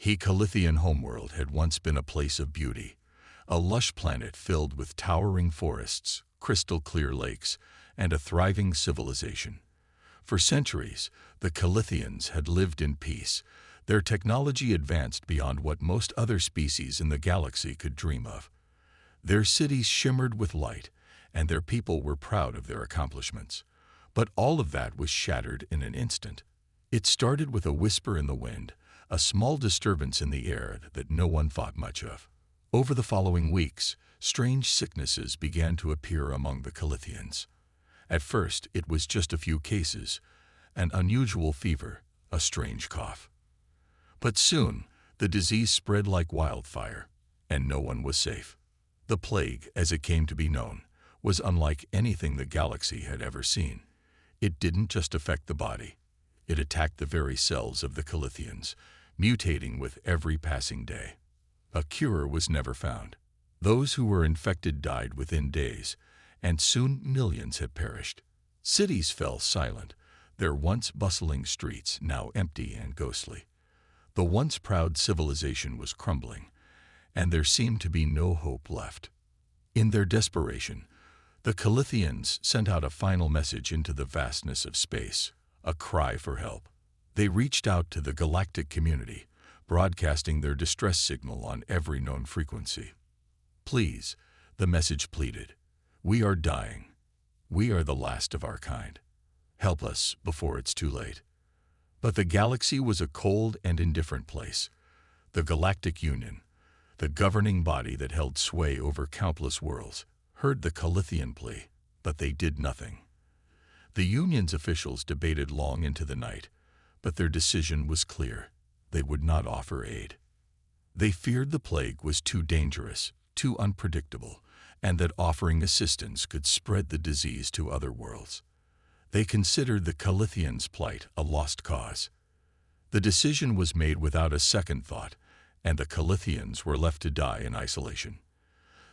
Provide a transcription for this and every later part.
Calithian homeworld had once been a place of beauty, a lush planet filled with towering forests, crystal-clear lakes, and a thriving civilization. For centuries, the Calithians had lived in peace. Their technology advanced beyond what most other species in the galaxy could dream of. Their cities shimmered with light, and their people were proud of their accomplishments. But all of that was shattered in an instant. It started with a whisper in the wind, a small disturbance in the air that no one thought much of. Over the following weeks, strange sicknesses began to appear among the Calithians. At first, it was just a few cases, an unusual fever, a strange cough. But soon, the disease spread like wildfire, and no one was safe. The plague, as it came to be known, was unlike anything the galaxy had ever seen. It didn't just affect the body. It attacked the very cells of the Calithians, mutating with every passing day. A cure was never found. Those who were infected died within days, and soon millions had perished. Cities fell silent, their once bustling streets now empty and ghostly. The once proud civilization was crumbling, and there seemed to be no hope left. In their desperation, the Calithians sent out a final message into the vastness of space, a cry for help. They reached out to the galactic community, broadcasting their distress signal on every known frequency. "Please," the message pleaded, "we are dying. We are the last of our kind. Help us before it's too late." But the galaxy was a cold and indifferent place. The Galactic Union, the governing body that held sway over countless worlds, heard the Calithian plea, but they did nothing. The Union's officials debated long into the night, but their decision was clear. They would not offer aid. They feared the plague was too dangerous, too unpredictable, and that offering assistance could spread the disease to other worlds. They considered the Calithians' plight a lost cause. The decision was made without a second thought, and the Calithians were left to die in isolation.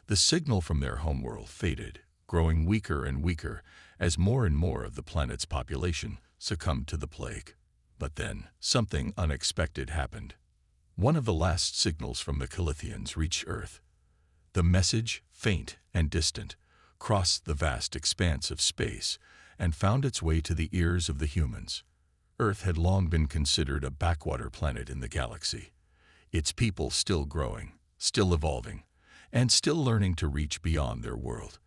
The signal from their homeworld faded, growing weaker and weaker as more and more of the planet's population succumbed to the plague. But then, something unexpected happened. One of the last signals from the Calithians reached Earth. The message, faint and distant, crossed the vast expanse of space and found its way to the ears of the humans. Earth had long been considered a backwater planet in the galaxy, its people still growing, still evolving, and still learning to reach beyond their world.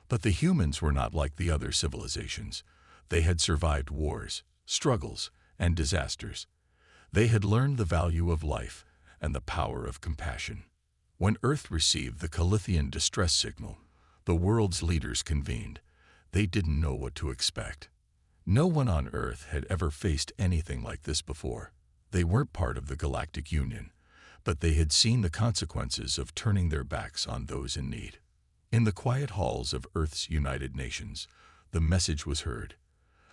But the humans were not like the other civilizations. They had survived wars, struggles, and disasters. They had learned the value of life and the power of compassion. When Earth received the Calithian distress signal, the world's leaders convened. They didn't know what to expect. No one on Earth had ever faced anything like this before. They weren't part of the Galactic Union, but they had seen the consequences of turning their backs on those in need. In the quiet halls of Earth's United Nations, the message was heard.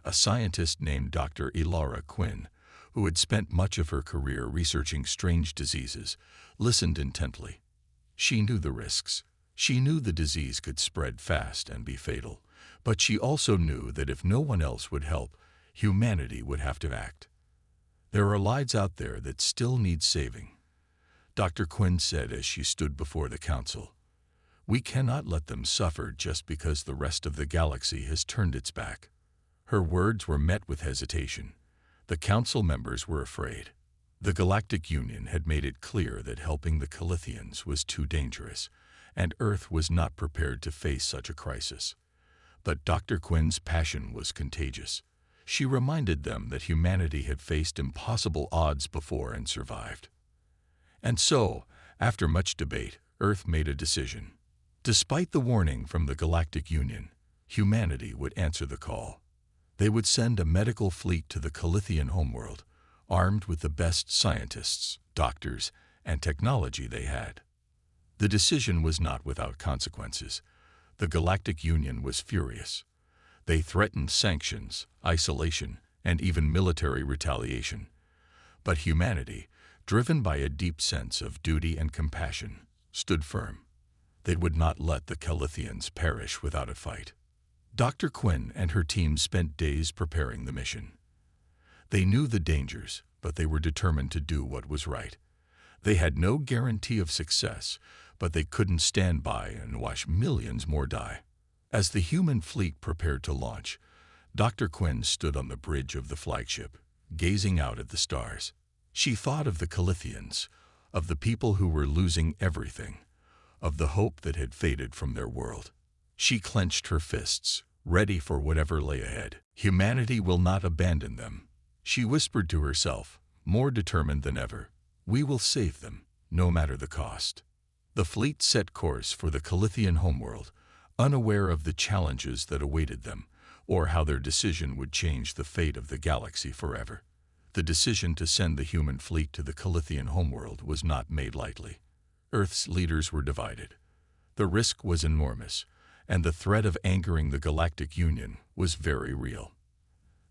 A scientist named Dr. Ilara Quinn, who had spent much of her career researching strange diseases, listened intently. She knew the risks. She knew the disease could spread fast and be fatal, but she also knew that if no one else would help, humanity would have to act. "There are lives out there that still need saving," Dr. Quinn said as she stood before the council. "We cannot let them suffer just because the rest of the galaxy has turned its back." Her words were met with hesitation. The council members were afraid. The Galactic Union had made it clear that helping the Calithians was too dangerous, and Earth was not prepared to face such a crisis. But Dr. Quinn's passion was contagious. She reminded them that humanity had faced impossible odds before and survived. And so, after much debate, Earth made a decision. Despite the warning from the Galactic Union, humanity would answer the call. They would send a medical fleet to the Calithian homeworld, armed with the best scientists, doctors, and technology they had. The decision was not without consequences. The Galactic Union was furious. They threatened sanctions, isolation, and even military retaliation. But humanity, driven by a deep sense of duty and compassion, stood firm. They would not let the Calithians perish without a fight. Dr. Quinn and her team spent days preparing the mission. They knew the dangers, but they were determined to do what was right. They had no guarantee of success, but they couldn't stand by and watch millions more die. As the human fleet prepared to launch, Dr. Quinn stood on the bridge of the flagship, gazing out at the stars. She thought of the Calithians, of the people who were losing everything, of the hope that had faded from their world. She clenched her fists, ready for whatever lay ahead. Humanity will not abandon them, she whispered to herself, more determined than ever. We will save them, no matter the cost. The fleet set course for the Calithian homeworld, unaware of the challenges that awaited them, or how their decision would change the fate of the galaxy forever. The decision to send the human fleet to the Calithian homeworld was not made lightly. Earth's leaders were divided. The risk was enormous, and the threat of angering the Galactic Union was very real.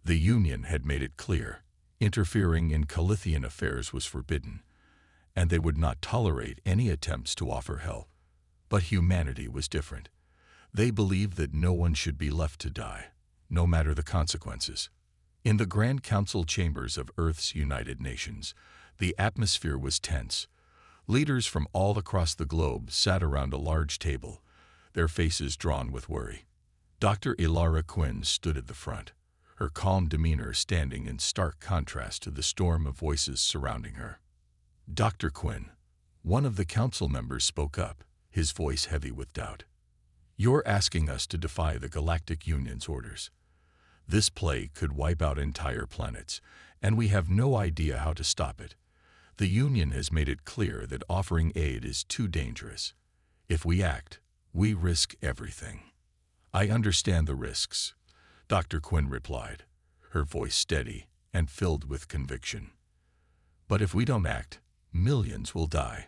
The Union had made it clear, interfering in Calithian affairs was forbidden, and they would not tolerate any attempts to offer help. But humanity was different. They believed that no one should be left to die, no matter the consequences. In the Grand Council chambers of Earth's United Nations, the atmosphere was tense. Leaders from all across the globe sat around a large table, their faces drawn with worry. Dr. Ilara Quinn stood at the front, her calm demeanor standing in stark contrast to the storm of voices surrounding her. Dr. Quinn, one of the council members, spoke up, his voice heavy with doubt. You're asking us to defy the Galactic Union's orders. This plague could wipe out entire planets, and we have no idea how to stop it. The Union has made it clear that offering aid is too dangerous. If we act, we risk everything. I understand the risks, Dr. Quinn replied, her voice steady and filled with conviction. But if we don't act, millions will die.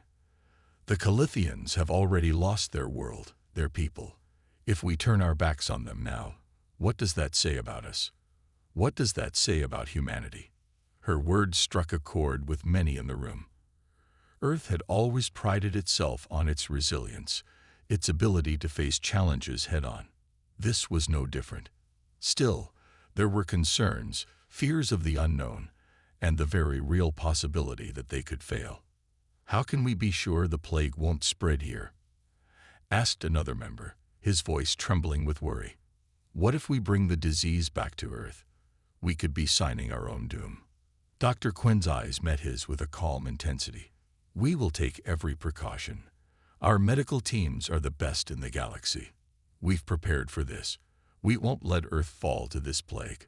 The Calithians have already lost their world, their people. If we turn our backs on them now, what does that say about us? What does that say about humanity? Her words struck a chord with many in the room. Earth had always prided itself on its resilience, its ability to face challenges head-on. This was no different. Still, there were concerns, fears of the unknown, and the very real possibility that they could fail. How can we be sure the plague won't spread here? Asked another member, his voice trembling with worry. What if we bring the disease back to Earth? We could be signing our own doom. Dr. Quinn's eyes met his with a calm intensity. We will take every precaution. Our medical teams are the best in the galaxy. We've prepared for this. We won't let Earth fall to this plague.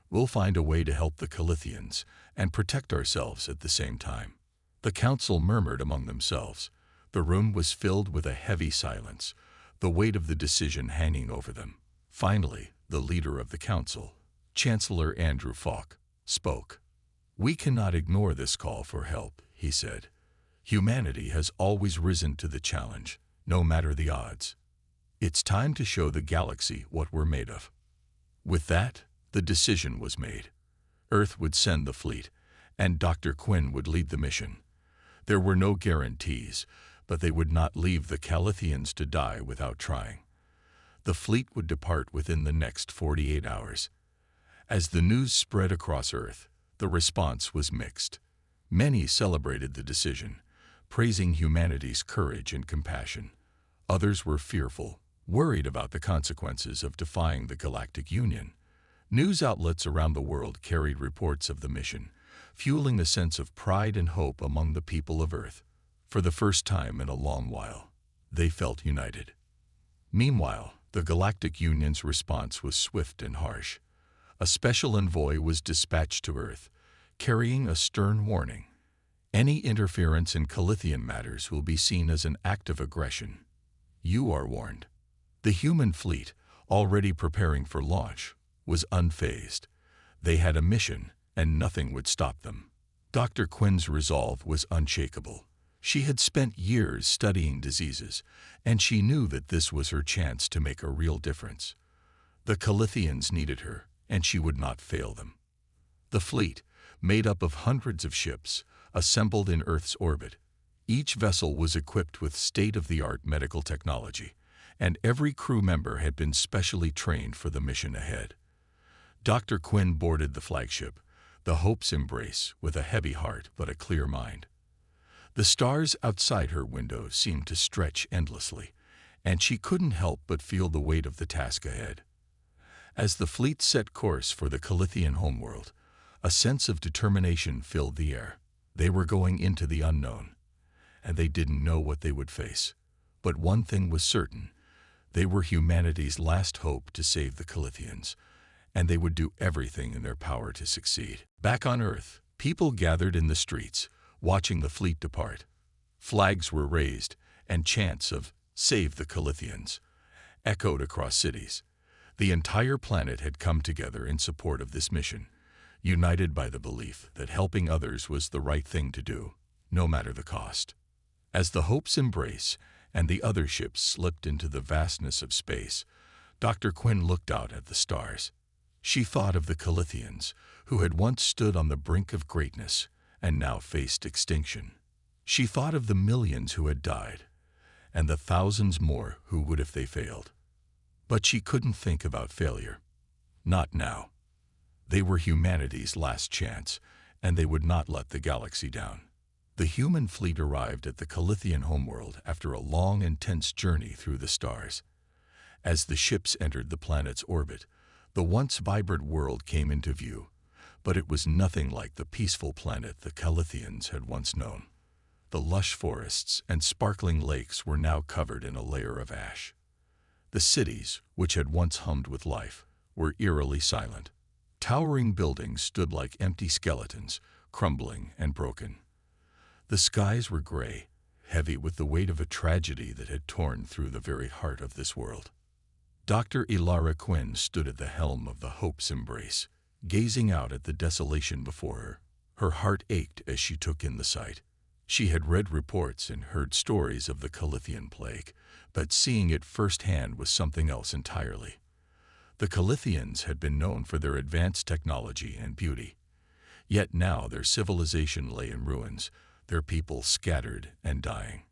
We'll find a way to help the Calithians and protect ourselves at the same time. The council murmured among themselves. The room was filled with a heavy silence, the weight of the decision hanging over them. Finally, the leader of the council, Chancellor Andrew Falk, spoke. We cannot ignore this call for help, he said. Humanity has always risen to the challenge, no matter the odds. It's time to show the galaxy what we're made of. With that, the decision was made. Earth would send the fleet, and Dr. Quinn would lead the mission. There were no guarantees, but they would not leave the Calithians to die without trying. The fleet would depart within the next 48 hours. As the news spread across Earth, the response was mixed. Many celebrated the decision, praising humanity's courage and compassion. Others were fearful, worried about the consequences of defying the Galactic Union. News outlets around the world carried reports of the mission, fueling a sense of pride and hope among the people of Earth. For the first time in a long while, they felt united. Meanwhile, the Galactic Union's response was swift and harsh. A special envoy was dispatched to Earth, carrying a stern warning. Any interference in Calithian matters will be seen as an act of aggression. You are warned. The human fleet, already preparing for launch, was unfazed. They had a mission, and nothing would stop them. Dr. Quinn's resolve was unshakable. She had spent years studying diseases, and she knew that this was her chance to make a real difference. The Calithians needed her, and she would not fail them. The fleet, made up of hundreds of ships, assembled in Earth's orbit. Each vessel was equipped with state-of-the-art medical technology, and every crew member had been specially trained for the mission ahead. Dr. Quinn boarded the flagship, the Hope's Embrace, with a heavy heart but a clear mind. The stars outside her window seemed to stretch endlessly, and she couldn't help but feel the weight of the task ahead. As the fleet set course for the Calithian homeworld, a sense of determination filled the air. They were going into the unknown, and they didn't know what they would face. But one thing was certain: they were humanity's last hope to save the Calithians, and they would do everything in their power to succeed. Back on Earth, people gathered in the streets, watching the fleet depart. Flags were raised, and chants of "Save the Calithians" echoed across cities. The entire planet had come together in support of this mission, united by the belief that helping others was the right thing to do, no matter the cost. As the Hope's Embrace and the other ships slipped into the vastness of space, Dr. Quinn looked out at the stars. She thought of the Calithians, who had once stood on the brink of greatness and now faced extinction. She thought of the millions who had died, and the thousands more who would if they failed. But she couldn't think about failure. Not now. They were humanity's last chance, and they would not let the galaxy down. The human fleet arrived at the Calithian homeworld after a long and tense journey through the stars. As the ships entered the planet's orbit, the once vibrant world came into view, but it was nothing like the peaceful planet the Calithians had once known. The lush forests and sparkling lakes were now covered in a layer of ash. The cities, which had once hummed with life, were eerily silent. Towering buildings stood like empty skeletons, crumbling and broken. The skies were gray, heavy with the weight of a tragedy that had torn through the very heart of this world. Dr. Elara Quinn stood at the helm of the Hope's Embrace, gazing out at the desolation before her. Her heart ached as she took in the sight. She had read reports and heard stories of the Calithian plague, but seeing it firsthand was something else entirely. The Calithians had been known for their advanced technology and beauty. Yet now their civilization lay in ruins, their people scattered and dying.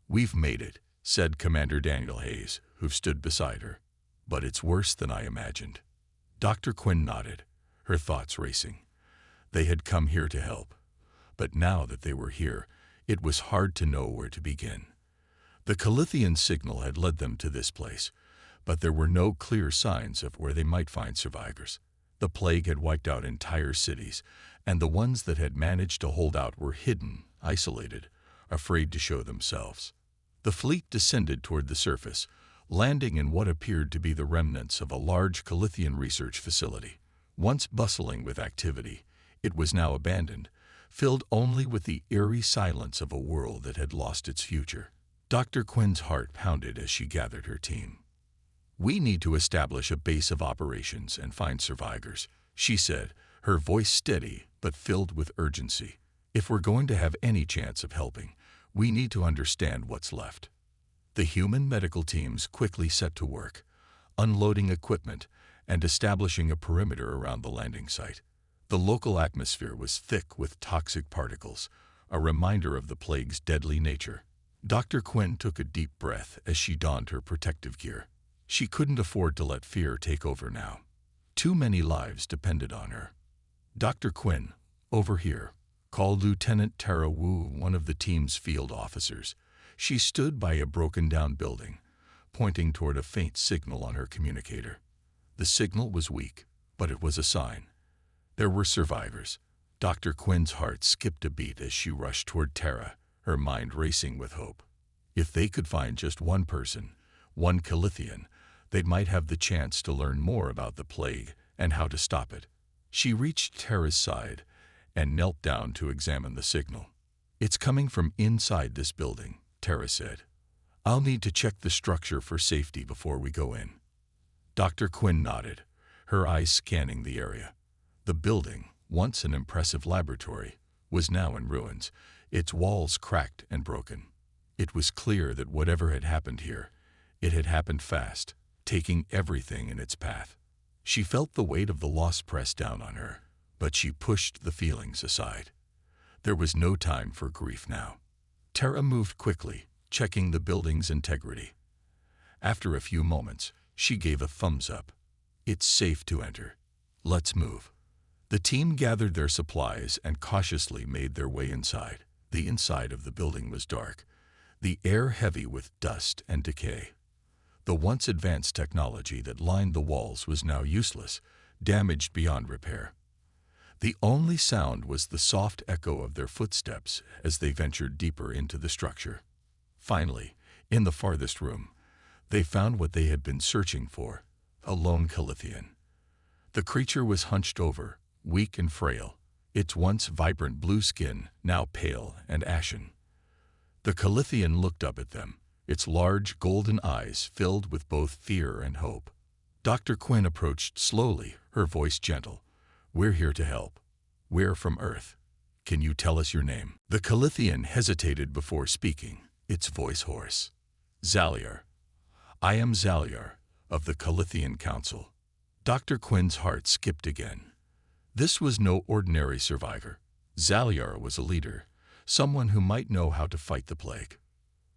"We've made it," said Commander Daniel Hayes, who stood beside her. "But it's worse than I imagined." Dr. Quinn nodded, her thoughts racing. They had come here to help. But now that they were here, it was hard to know where to begin. The Calithian signal had led them to this place, but there were no clear signs of where they might find survivors. The plague had wiped out entire cities, and the ones that had managed to hold out were hidden, isolated, afraid to show themselves. The fleet descended toward the surface, landing in what appeared to be the remnants of a large Calithian research facility. Once bustling with activity, it was now abandoned, filled only with the eerie silence of a world that had lost its future. Dr. Quinn's heart pounded as she gathered her team. "We need to establish a base of operations and find survivors," she said, her voice steady but filled with urgency. "If we're going to have any chance of helping, we need to understand what's left." The human medical teams quickly set to work, unloading equipment and establishing a perimeter around the landing site. The local atmosphere was thick with toxic particles, a reminder of the plague's deadly nature. Dr. Quinn took a deep breath as she donned her protective gear. She couldn't afford to let fear take over now. Too many lives depended on her. "Dr. Quinn, over here," called Lieutenant Tara Wu, one of the team's field officers. She stood by a broken-down building, pointing toward a faint signal on her communicator. The signal was weak, but it was a sign. There were survivors. Dr. Quinn's heart skipped a beat as she rushed toward Tara, her mind racing with hope. If they could find just one person, one Calithian, they might have the chance to learn more about the plague and how to stop it. She reached Tara's side and knelt down to examine the signal. "It's coming from inside this building," Tara said. "I'll need to check the structure for safety before we go in." Dr. Quinn nodded, her eyes scanning the area. The building, once an impressive laboratory, was now in ruins, its walls cracked and broken. It was clear that whatever had happened here, it had happened fast, taking everything in its path. She felt the weight of the loss press down on her, but she pushed the feelings aside. There was no time for grief now. Tara moved quickly, checking the building's integrity. After a few moments, she gave a thumbs up. "It's safe to enter. Let's move." The team gathered their supplies and cautiously made their way inside. The inside of the building was dark, the air heavy with dust and decay. The once advanced technology that lined the walls was now useless, damaged beyond repair. The only sound was the soft echo of their footsteps as they ventured deeper into the structure. Finally, in the farthest room, they found what they had been searching for, a lone Calithian. The creature was hunched over, weak and frail, its once vibrant blue skin now pale and ashen. The Calithian looked up at them, its large golden eyes filled with both fear and hope. Dr. Quinn approached slowly, her voice gentle. "We're here to help. We're from Earth. Can you tell us your name?" The Calithian hesitated before speaking, its voice hoarse. "Zaliar. I am Zaliar, of the Calithian Council." Dr. Quinn's heart skipped again. This was no ordinary survivor. Zaliar was a leader, someone who might know how to fight the plague.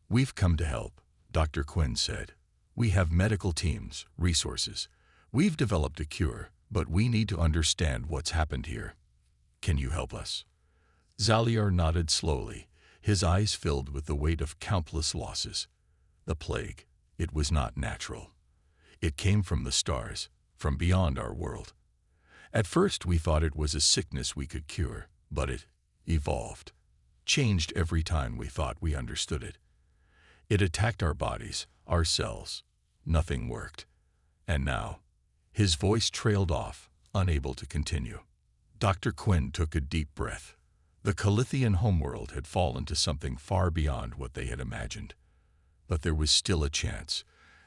"We've come to help," Dr. Quinn said. "We have medical teams, resources. We've developed a cure, but we need to understand what's happened here. Can you help us?" Zaliar nodded slowly, his eyes filled with the weight of countless losses. The plague, it was not natural. It came from the stars, from beyond our world. At first we thought it was a sickness we could cure, but it evolved, changed every time we thought we understood it. It attacked our bodies, our cells. Nothing worked. And now, his voice trailed off, unable to continue. Dr. Quinn took a deep breath. The Calithian homeworld had fallen to something far beyond what they had imagined. But there was still a chance.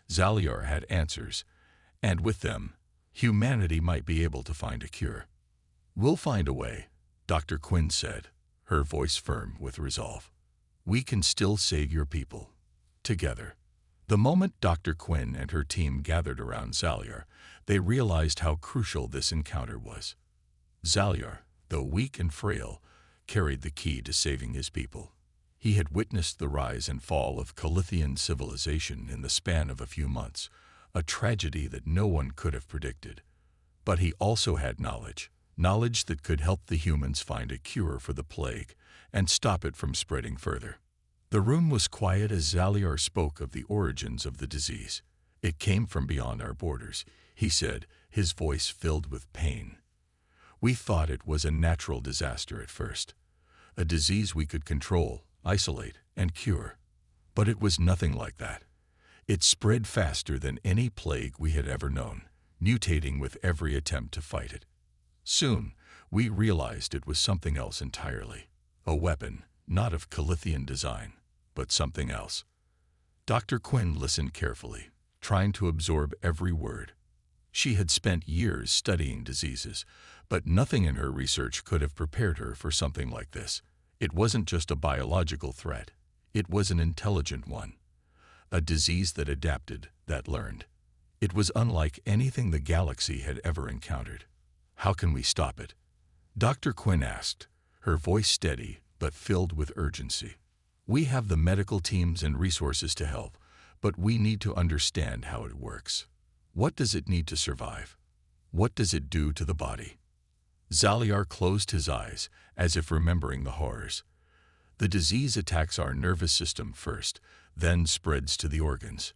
Zaliar had answers, and with them, humanity might be able to find a cure. "We'll find a way," Dr. Quinn said, her voice firm with resolve. "We can still save your people. Together." The moment Dr. Quinn and her team gathered around Zaliar, they realized how crucial this encounter was. Zaliar, though weak and frail, carried the key to saving his people. He had witnessed the rise and fall of Calithian civilization in the span of a few months, a tragedy that no one could have predicted. But he also had knowledge that could help the humans find a cure for the plague and stop it from spreading further. The room was quiet as Zaliar spoke of the origins of the disease. "It came from beyond our borders," he said, his voice filled with pain. "We thought it was a natural disaster at first, a disease we could control, isolate, and cure. But it was nothing like that. It spread faster than any plague we had ever known, mutating with every attempt to fight it. Soon, we realized it was something else entirely, a weapon, not of Calithian design, but something else." Dr. Quinn listened carefully, trying to absorb every word. She had spent years studying diseases, but nothing in her research could have prepared her for something like this. It wasn't just a biological threat. It was an intelligent one. A disease that adapted, that learned. It was unlike anything the galaxy had ever encountered. "How can we stop it?" Dr. Quinn asked, her voice steady but filled with urgency. "We have the medical teams and resources to help, but we need to understand how it works. What does it need to survive? What does it do to the body?" Zaliar closed his eyes, as if remembering the horrors. "The disease attacks our nervous system first, then spreads to the organs.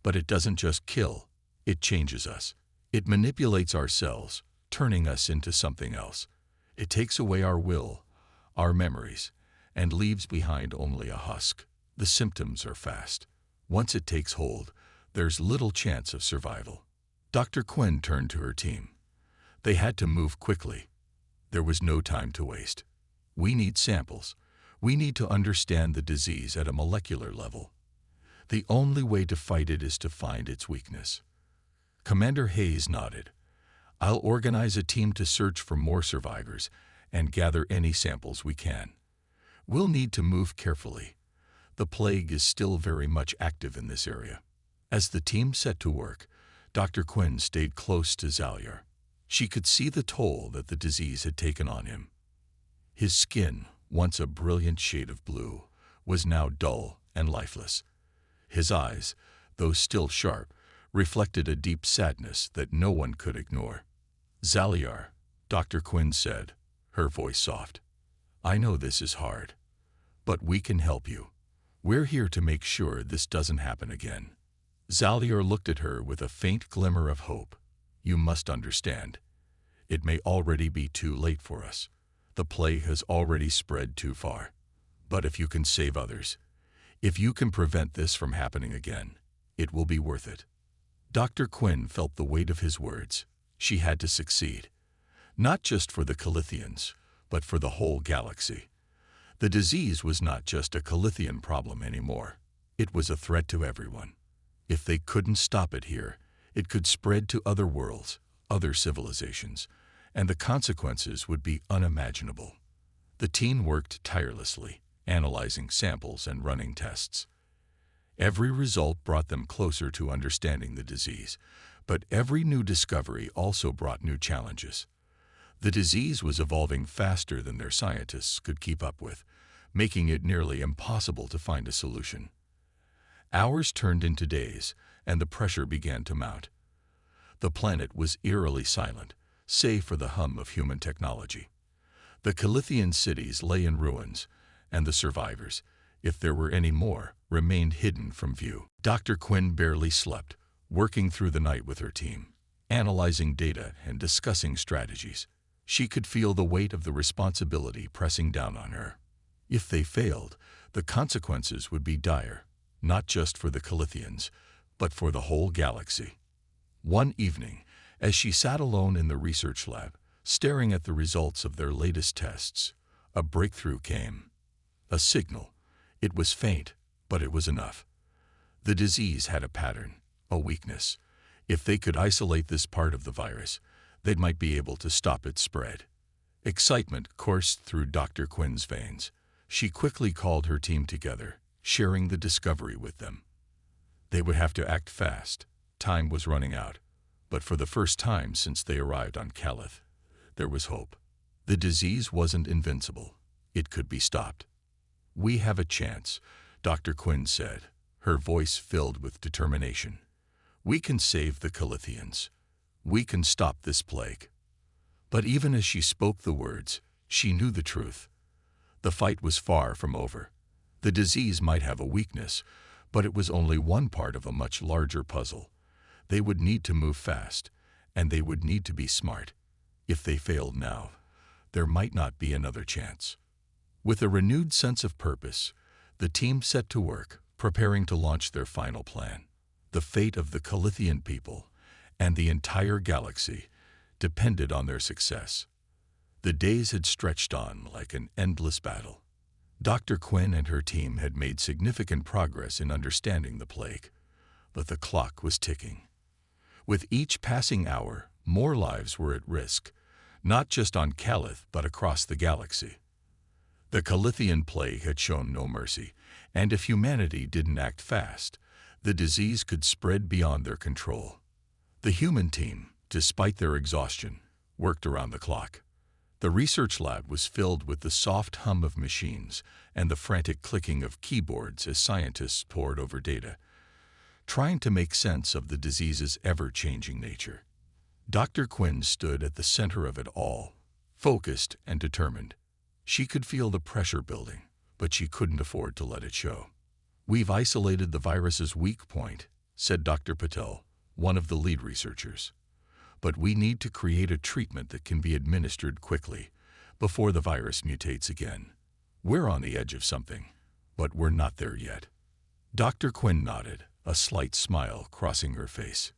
But it doesn't just kill, it changes us. It manipulates our cells, turning us into something else. It takes away our will, our memories, and leaves behind only a husk. The symptoms are fast. Once it takes hold, there's little chance of survival." Dr. Quinn turned to her team. They had to move quickly. There was no time to waste. "We need samples. We need to understand the disease at a molecular level. The only way to fight it is to find its weakness." Commander Hayes nodded. "I'll organize a team to search for more survivors and gather any samples we can. We'll need to move carefully. The plague is still very much active in this area." As the team set to work, Dr. Quinn stayed close to Zaliar. She could see the toll that the disease had taken on him. His skin, once a brilliant shade of blue, was now dull and lifeless. His eyes, though still sharp, reflected a deep sadness that no one could ignore. "Zaliar," Dr. Quinn said, her voice soft, "I know this is hard, But we can help you. We're here to make sure this doesn't happen again." Zaliar looked at her with a faint glimmer of hope. "You must understand. It may already be too late for us. The plague has already spread too far. But if you can save others, if you can prevent this from happening again, it will be worth it." Dr. Quinn felt the weight of his words. She had to succeed. Not just for the Calithians, but for the whole galaxy. The disease was not just a Calithian problem anymore. It was a threat to everyone. If they couldn't stop it here, it could spread to other worlds, other civilizations, and the consequences would be unimaginable. The team worked tirelessly, analyzing samples and running tests. Every result brought them closer to understanding the disease, but every new discovery also brought new challenges. The disease was evolving faster than their scientists could keep up with, making it nearly impossible to find a solution. Hours turned into days, and the pressure began to mount. The planet was eerily silent, save for the hum of human technology. The Calithian cities lay in ruins, and the survivors, if there were any more, remained hidden from view. Dr. Quinn barely slept, working through the night with her team, analyzing data and discussing strategies. She could feel the weight of the responsibility pressing down on her. If they failed, the consequences would be dire, not just for the Calithians, but for the whole galaxy. One evening, as she sat alone in the research lab, staring at the results of their latest tests, a breakthrough came. A signal. It was faint, but it was enough. The disease had a pattern, a weakness. If they could isolate this part of the virus, they might be able to stop its spread. Excitement coursed through Dr. Quinn's veins. She quickly called her team together, sharing the discovery with them. They would have to act fast. Time was running out. But for the first time since they arrived on Calith, there was hope. The disease wasn't invincible. It could be stopped. "We have a chance," Dr. Quinn said, her voice filled with determination. "We can save the Calithians. We can stop this plague." But even as she spoke the words, she knew the truth. The fight was far from over. The disease might have a weakness, but it was only one part of a much larger puzzle. They would need to move fast, and they would need to be smart. If they failed now, there might not be another chance. With a renewed sense of purpose, the team set to work, preparing to launch their final plan. The fate of the Calithian people and the entire galaxy depended on their success. The days had stretched on like an endless battle. Dr. Quinn and her team had made significant progress in understanding the plague, but the clock was ticking. With each passing hour, more lives were at risk, not just on Calith but across the galaxy. The Calithian plague had shown no mercy, and if humanity didn't act fast, the disease could spread beyond their control. The human team, despite their exhaustion, worked around the clock. The research lab was filled with the soft hum of machines and the frantic clicking of keyboards as scientists pored over data, trying to make sense of the disease's ever-changing nature. Dr. Quinn stood at the center of it all, focused and determined. She could feel the pressure building, but she couldn't afford to let it show. "We've isolated the virus's weak point," said Dr. Patel, one of the lead researchers. "But we need to create a treatment that can be administered quickly, before the virus mutates again. We're on the edge of something, but we're not there yet." Dr. Quinn nodded, a slight smile crossing her face.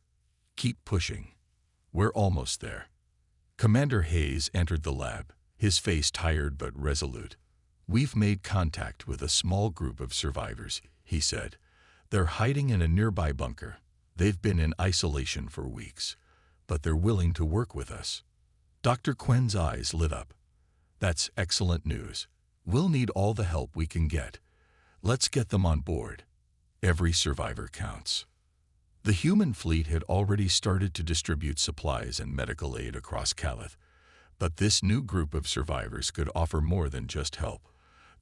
"Keep pushing. We're almost there." Commander Hayes entered the lab, his face tired but resolute. "We've made contact with a small group of survivors," he said. "They're hiding in a nearby bunker. They've been in isolation for weeks, but they're willing to work with us." Dr. Quinn's eyes lit up. "That's excellent news. We'll need all the help we can get. Let's get them on board. Every survivor counts." The human fleet had already started to distribute supplies and medical aid across Calith, but this new group of survivors could offer more than just help.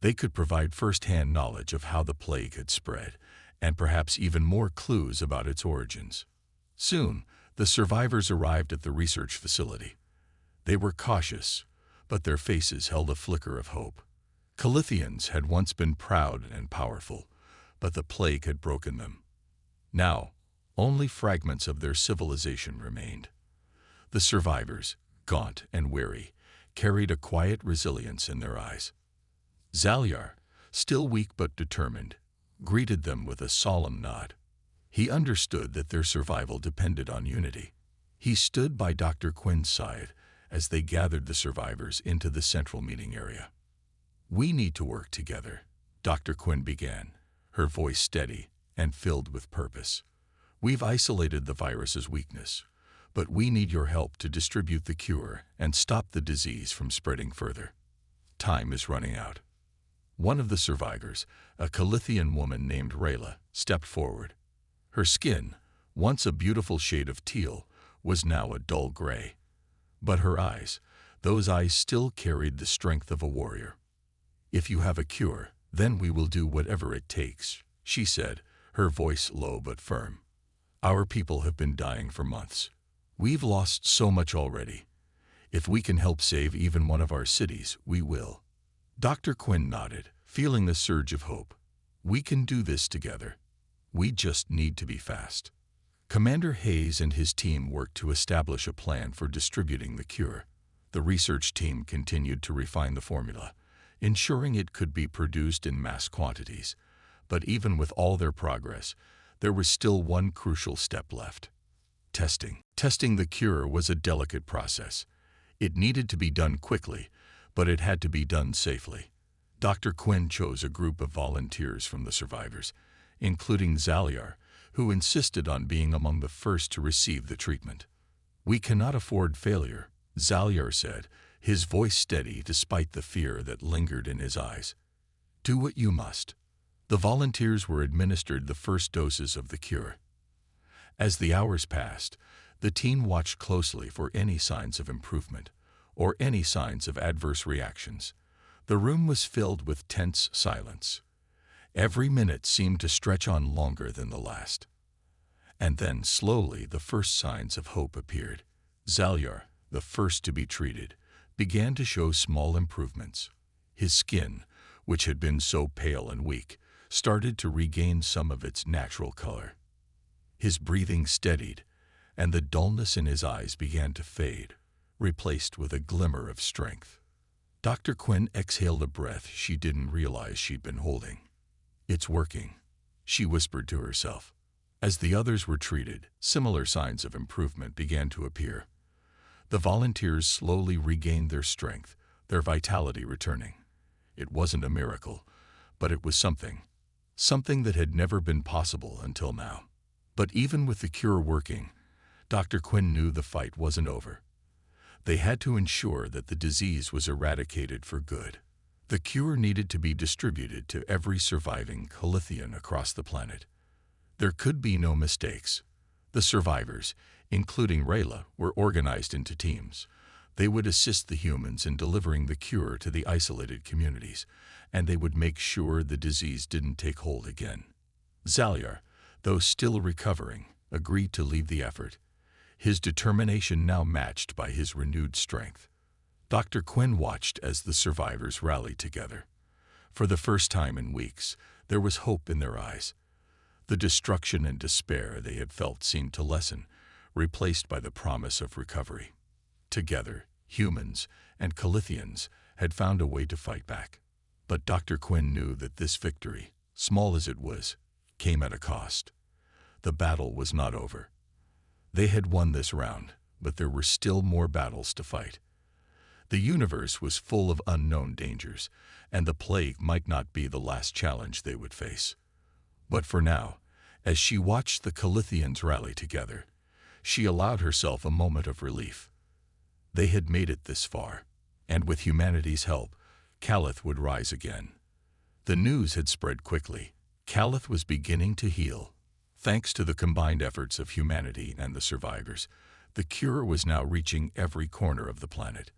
They could provide first-hand knowledge of how the plague had spread, and perhaps even more clues about its origins. Soon, the survivors arrived at the research facility. They were cautious, but their faces held a flicker of hope. Calithians had once been proud and powerful, but the plague had broken them. Now, only fragments of their civilization remained. The survivors, gaunt and weary, carried a quiet resilience in their eyes. Zaliar, still weak but determined, greeted them with a solemn nod. He understood that their survival depended on unity. He stood by Dr. Quinn's side as they gathered the survivors into the central meeting area. "We need to work together," Dr. Quinn began, her voice steady and filled with purpose. "We've isolated the virus's weakness, but we need your help to distribute the cure and stop the disease from spreading further. Time is running out." One of the survivors, a Calithian woman named Rayla, stepped forward. Her skin, once a beautiful shade of teal, was now a dull gray. But her eyes, those eyes still carried the strength of a warrior. "If you have a cure, then we will do whatever it takes," she said, her voice low but firm. "Our people have been dying for months. We've lost so much already. If we can help save even one of our cities, we will." Dr. Quinn nodded, feeling the surge of hope. "We can do this together. We just need to be fast." Commander Hayes and his team worked to establish a plan for distributing the cure. The research team continued to refine the formula, ensuring it could be produced in mass quantities. But even with all their progress, there was still one crucial step left: testing. Testing the cure was a delicate process. It needed to be done quickly, but it had to be done safely. Dr. Quinn chose a group of volunteers from the survivors, including Zaliar, who insisted on being among the first to receive the treatment. "We cannot afford failure," Zaliar said, his voice steady despite the fear that lingered in his eyes. "Do what you must." The volunteers were administered the first doses of the cure. As the hours passed, the team watched closely for any signs of improvement or any signs of adverse reactions. The room was filled with tense silence. Every minute seemed to stretch on longer than the last. And then, slowly, the first signs of hope appeared. Zaliar, the first to be treated, began to show small improvements. His skin, which had been so pale and weak, started to regain some of its natural color. His breathing steadied, and the dullness in his eyes began to fade, replaced with a glimmer of strength. Dr. Quinn exhaled a breath she didn't realize she'd been holding. "It's working," she whispered to herself. As the others were treated, similar signs of improvement began to appear. The volunteers slowly regained their strength, their vitality returning. It wasn't a miracle, but it was something that had never been possible until now. But even with the cure working, Dr. Quinn knew the fight wasn't over. They had to ensure that the disease was eradicated for good. The cure needed to be distributed to every surviving Calithian across the planet. There could be no mistakes. The survivors, including Rayla, were organized into teams. They would assist the humans in delivering the cure to the isolated communities, and they would make sure the disease didn't take hold again. Zaliar, though still recovering, agreed to lead the effort, his determination now matched by his renewed strength. Dr. Quinn watched as the survivors rallied together. For the first time in weeks, there was hope in their eyes. The destruction and despair they had felt seemed to lessen, replaced by the promise of recovery. Together, humans and Calithians had found a way to fight back. But Dr. Quinn knew that this victory, small as it was, came at a cost. The battle was not over. They had won this round, but there were still more battles to fight. The universe was full of unknown dangers, and the plague might not be the last challenge they would face. But for now, as she watched the Calithians rally together, she allowed herself a moment of relief. They had made it this far, and with humanity's help, Calith would rise again. The news had spread quickly. Calith was beginning to heal. Thanks to the combined efforts of humanity and the survivors, the cure was now reaching every corner of the planet.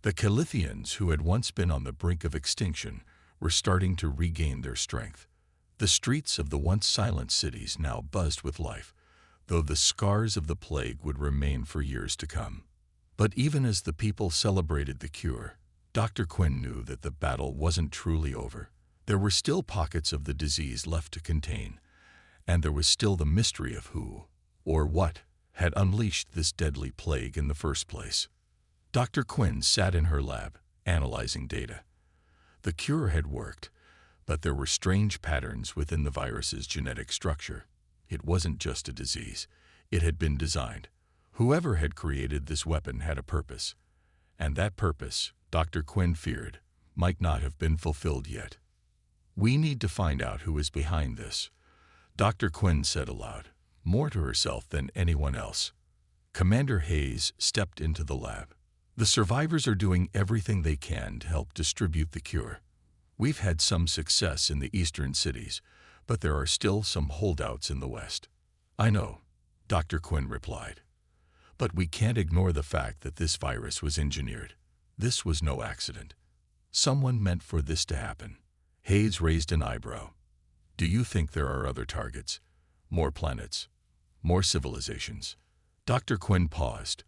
The Calithians, who had once been on the brink of extinction, were starting to regain their strength. The streets of the once silent cities now buzzed with life, though the scars of the plague would remain for years to come. But even as the people celebrated the cure, Dr. Quinn knew that the battle wasn't truly over. There were still pockets of the disease left to contain, and there was still the mystery of who, or what, had unleashed this deadly plague in the first place. Dr. Quinn sat in her lab, analyzing data. The cure had worked, but there were strange patterns within the virus's genetic structure. It wasn't just a disease. It had been designed. Whoever had created this weapon had a purpose, and that purpose, Dr. Quinn feared, might not have been fulfilled yet. "We need to find out who is behind this," Dr. Quinn said aloud, more to herself than anyone else. Commander Hayes stepped into the lab. "The survivors are doing everything they can to help distribute the cure. We've had some success in the eastern cities, but there are still some holdouts in the west." "I know," Dr. Quinn replied. "But we can't ignore the fact that this virus was engineered. This was no accident. Someone meant for this to happen." Hayes raised an eyebrow. "Do you think there are other targets? More planets? More civilizations?" Dr. Quinn paused.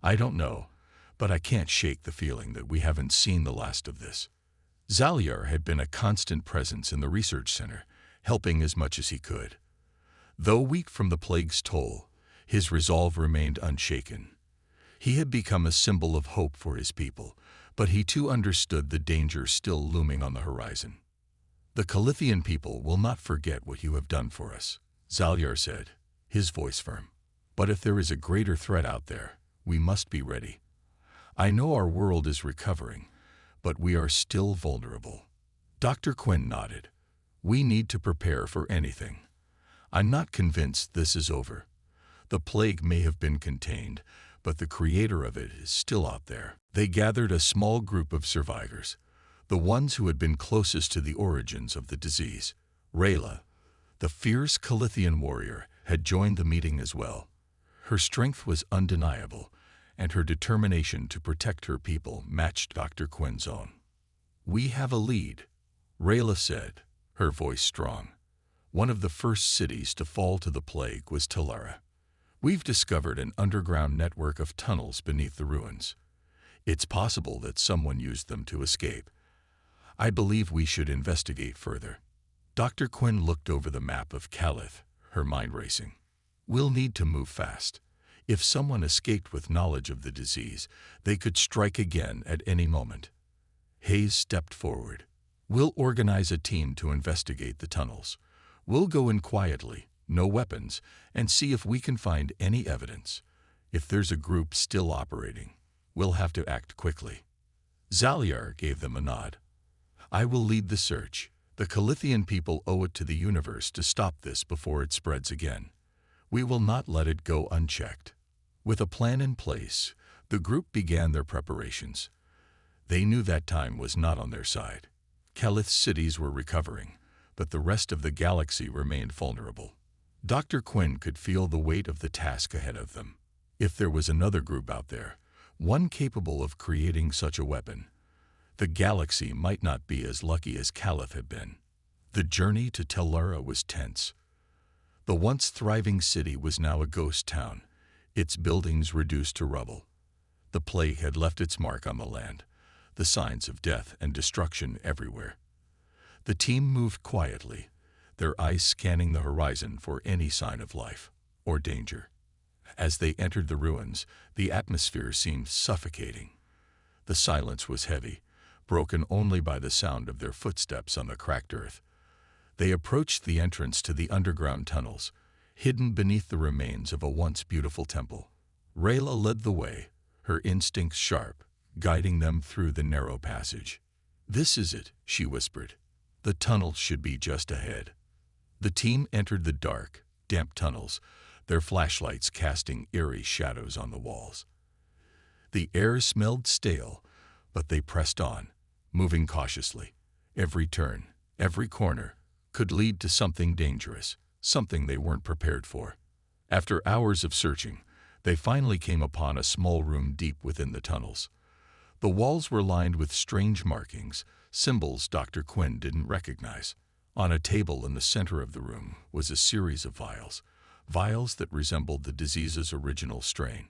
"I don't know, but I can't shake the feeling that we haven't seen the last of this." Zaliar had been a constant presence in the research center, helping as much as he could. Though weak from the plague's toll, his resolve remained unshaken. He had become a symbol of hope for his people, but he too understood the danger still looming on the horizon. "The Calithian people will not forget what you have done for us," Zaliar said, his voice firm. "But if there is a greater threat out there, we must be ready. I know our world is recovering, but we are still vulnerable." Dr. Quinn nodded. "We need to prepare for anything. I'm not convinced this is over. The plague may have been contained, but the creator of it is still out there." They gathered a small group of survivors, the ones who had been closest to the origins of the disease. Rayla, the fierce Calithian warrior, had joined the meeting as well. Her strength was undeniable, and her determination to protect her people matched Dr. Quinn's own. "We have a lead," Rayla said, her voice strong. "One of the first cities to fall to the plague was Talara. We've discovered an underground network of tunnels beneath the ruins. It's possible that someone used them to escape. I believe we should investigate further." Dr. Quinn looked over the map of Calith, her mind racing. "We'll need to move fast. If someone escaped with knowledge of the disease, they could strike again at any moment." Hayes stepped forward. "We'll organize a team to investigate the tunnels. We'll go in quietly, no weapons, and see if we can find any evidence. If there's a group still operating, we'll have to act quickly." Zaliar gave them a nod. "I will lead the search. The Calithian people owe it to the universe to stop this before it spreads again. We will not let it go unchecked." With a plan in place, the group began their preparations. They knew that time was not on their side. Calith's cities were recovering, but the rest of the galaxy remained vulnerable. Dr. Quinn could feel the weight of the task ahead of them. If there was another group out there, one capable of creating such a weapon, the galaxy might not be as lucky as Calith had been. The journey to Talara was tense. The once thriving city was now a ghost town, its buildings reduced to rubble. The plague had left its mark on the land, the signs of death and destruction everywhere. The team moved quietly, their eyes scanning the horizon for any sign of life or danger. As they entered the ruins, the atmosphere seemed suffocating. The silence was heavy, broken only by the sound of their footsteps on the cracked earth. They approached the entrance to the underground tunnels, hidden beneath the remains of a once beautiful temple. Rayla led the way, her instincts sharp, guiding them through the narrow passage. "This is it," she whispered. "The tunnel should be just ahead." The team entered the dark, damp tunnels, their flashlights casting eerie shadows on the walls. The air smelled stale, but they pressed on, moving cautiously. Every turn, every corner, could lead to something dangerous, something they weren't prepared for. After hours of searching, they finally came upon a small room deep within the tunnels. The walls were lined with strange markings, symbols Dr. Quinn didn't recognize. On a table in the center of the room was a series of vials that resembled the disease's original strain.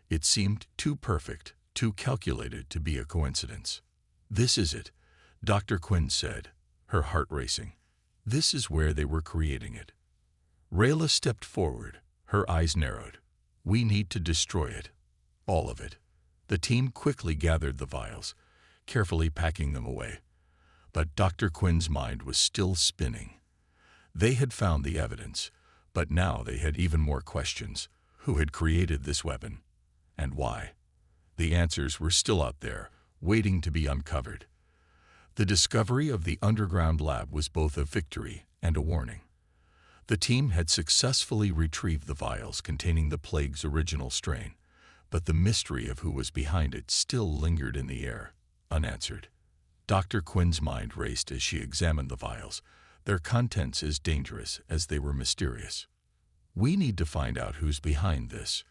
It seemed too perfect, too calculated to be a coincidence. "This is it," Dr. Quinn said, her heart racing. "This is where they were creating it." Rayla stepped forward, her eyes narrowed. "We need to destroy it. All of it." The team quickly gathered the vials, carefully packing them away. But Dr. Quinn's mind was still spinning. They had found the evidence, but now they had even more questions. Who had created this weapon? And why? The answers were still out there, waiting to be uncovered. The discovery of the underground lab was both a victory and a warning. The team had successfully retrieved the vials containing the plague's original strain, but the mystery of who was behind it still lingered in the air, unanswered. Dr. Quinn's mind raced as she examined the vials, their contents as dangerous as they were mysterious. "We need to find out who's behind this,"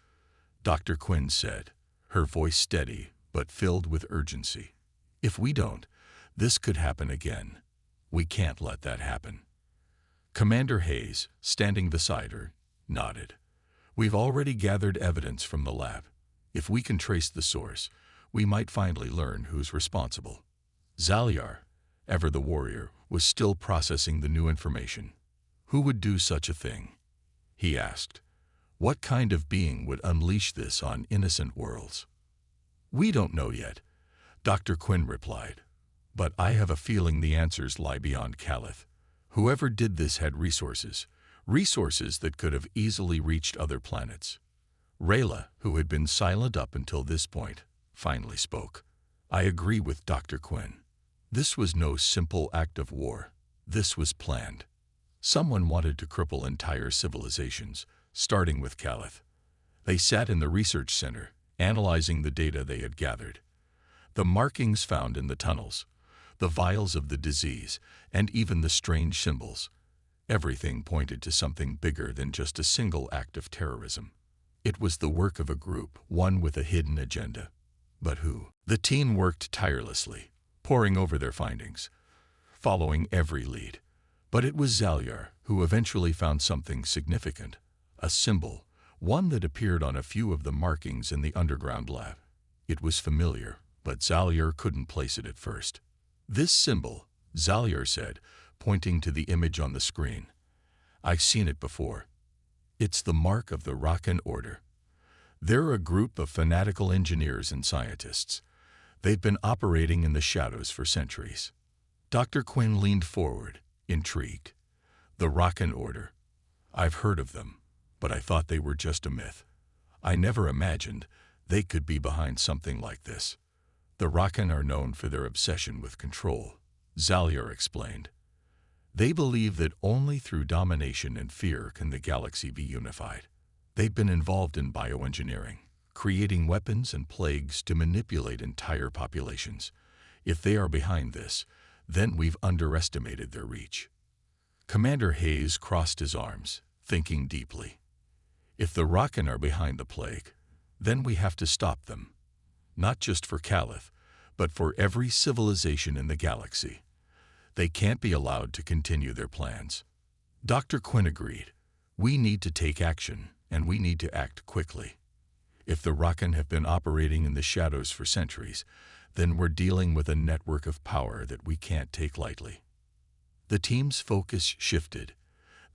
Dr. Quinn said, her voice steady but filled with urgency. "If we don't, this could happen again. We can't let that happen." Commander Hayes, standing beside her, nodded. "We've already gathered evidence from the lab. If we can trace the source, we might finally learn who's responsible." Zaliar, ever the warrior, was still processing the new information. "Who would do such a thing?" he asked. "What kind of being would unleash this on innocent worlds?" "We don't know yet," Dr. Quinn replied. "But I have a feeling the answers lie beyond Calith. Whoever did this had resources that could have easily reached other planets." Rayla, who had been silent up until this point, finally spoke. "I agree with Dr. Quinn. This was no simple act of war. This was planned. Someone wanted to cripple entire civilizations, starting with Calith. They sat in the research center, analyzing the data they had gathered. The markings found in the tunnels, the vials of the disease, and even the strange symbols. Everything pointed to something bigger than just a single act of terrorism. It was the work of a group, one with a hidden agenda. But who? The team worked tirelessly, poring over their findings, following every lead. But it was Zaliar who eventually found something significant, a symbol, one that appeared on a few of the markings in the underground lab. It was familiar, but Zaliar couldn't place it at first. "This symbol," Zaliar said, pointing to the image on the screen. "I've seen it before. It's the mark of the Rakan Order. They're a group of fanatical engineers and scientists. They've been operating in the shadows for centuries." Dr. Quinn leaned forward, intrigued. "The Rakan Order. I've heard of them, but I thought they were just a myth. I never imagined they could be behind something like this." "The Rakan are known for their obsession with control," Zaliar explained. "They believe that only through domination and fear can the galaxy be unified. They've been involved in bioengineering, creating weapons and plagues to manipulate entire populations. If they are behind this, then we've underestimated their reach." Commander Hayes crossed his arms, thinking deeply. "If the Rakan are behind the plague, then we have to stop them. Not just for Calith, but for every civilization in the galaxy. They can't be allowed to continue their plans." Dr. Quinn agreed. "We need to take action, and we need to act quickly. If the Rakan have been operating in the shadows for centuries, then we're dealing with a network of power that we can't take lightly." The team's focus shifted.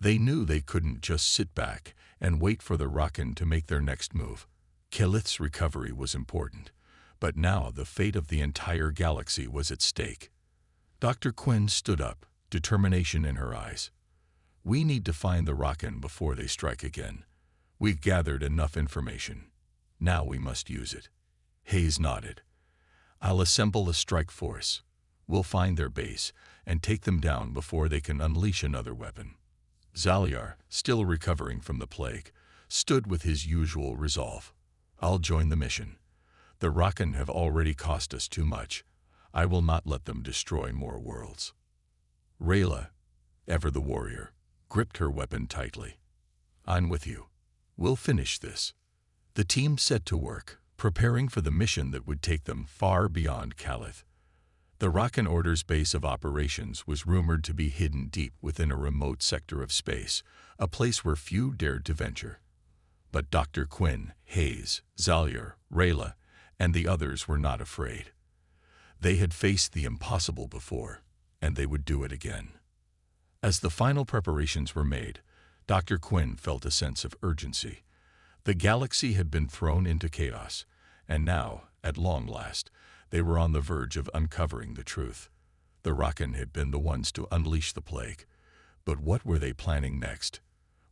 They knew they couldn't just sit back and wait for the Rakan to make their next move. Calith's recovery was important, but now the fate of the entire galaxy was at stake. Dr. Quinn stood up, determination in her eyes. "We need to find the Rakan before they strike again. We've gathered enough information. Now we must use it." Hayes nodded. "I'll assemble a strike force. We'll find their base and take them down before they can unleash another weapon." Zaliar, still recovering from the plague, stood with his usual resolve. "I'll join the mission. The Rakan have already cost us too much. I will not let them destroy more worlds." Rayla, ever the warrior, gripped her weapon tightly. "I'm with you. We'll finish this." The team set to work, preparing for the mission that would take them far beyond Calith. The Rakan Order's base of operations was rumored to be hidden deep within a remote sector of space, a place where few dared to venture. But Dr. Quinn, Hayes, Zaliar, Rayla, and the others were not afraid. They had faced the impossible before, and they would do it again. As the final preparations were made, Dr. Quinn felt a sense of urgency. The galaxy had been thrown into chaos, and now, at long last, they were on the verge of uncovering the truth. The Rakan had been the ones to unleash the plague. But what were they planning next?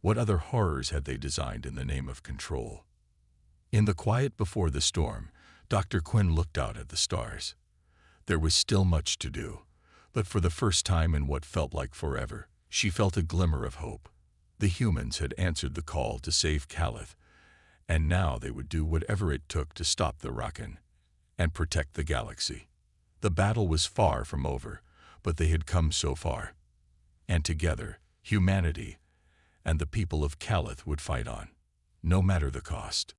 What other horrors had they designed in the name of control? In the quiet before the storm, Dr. Quinn looked out at the stars. There was still much to do, but for the first time in what felt like forever, she felt a glimmer of hope. The humans had answered the call to save Calith, and now they would do whatever it took to stop the Rakan and protect the galaxy. The battle was far from over, but they had come so far. And together, humanity and the people of Calith would fight on, no matter the cost.